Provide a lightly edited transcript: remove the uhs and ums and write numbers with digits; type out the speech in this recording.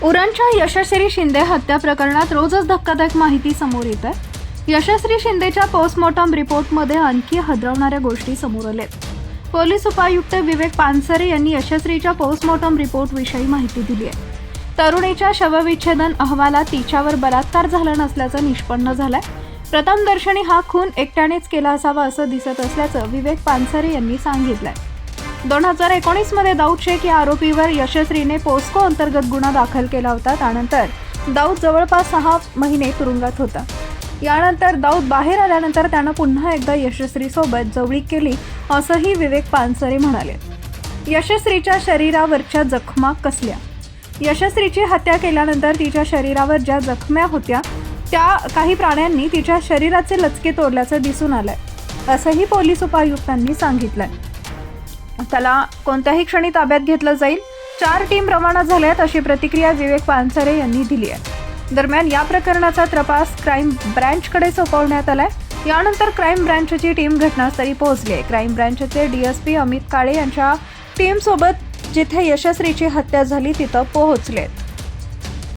उरणच्या यशस्वी शिंदे हत्या प्रकरणात रोजच धक्कादायक माहिती समोर येत आहे। यशस्वी शिंदेच्या पोस्टमॉर्टम रिपोर्टमध्ये आणखी हादरवणाऱ्या गोष्टी समोर आल्यात। पोलीस उपायुक्त विवेक पानसरे यांनी यशस्वीच्या पोस्टमॉर्टम रिपोर्टविषयी माहिती दिली आहे। तरुणीच्या शवविच्छेदन अहवालात तिच्यावर बलात्कार झाला नसल्याचं निष्पन्न झालंय। प्रथमदर्शनी हा खून एकट्यानेच केला असावा असं दिसत असल्याचं विवेक पानसरे यांनी सांगितलंय। 2019 मध्ये दाऊद शेख या आरोपीवर यशस्वीने पोस्को अंतर्गत गुन्हा दाखल केला होता। त्यानंतर दाऊद जवळपास 6 महिने तुरुंगात होता। यानंतर दाऊद बाहेर आल्यानंतर त्यानं पुन्हा एकदा यशस्वीसोबत जवळीक केली असंही विवेक पानसरे म्हणाले। यशस्वीच्या शरीरावरच्या जखमा कसल्या? यशस्वीची हत्या केल्यानंतर तिच्या शरीरावर ज्या जखमा होत्या त्या काही प्राण्यांनी तिच्या शरीराचे लचके तोडल्याचं दिसून आलंय असंही पोलीस उपायुक्तांनी सांगितलंय। त्याला कोणत्याही क्षणी ताब्यात घेतलं जाईल। 4 टीम रवाना झाल्यात अशी प्रतिक्रिया विवेक पानसरे यांनी दिली आहे। दरम्यान या प्रकरणाचा तपास क्राईम ब्रँचकडे सोपवण्यात आलाय। यानंतर क्राईम ब्रँचची टीम घटनास्थळी पोहोचली आहे। क्राईम ब्रँचचे डीएसपी अमित काळे यांच्या टीम सोबत जिथे यशस्वीची हत्या झाली तिथं पोहोचले।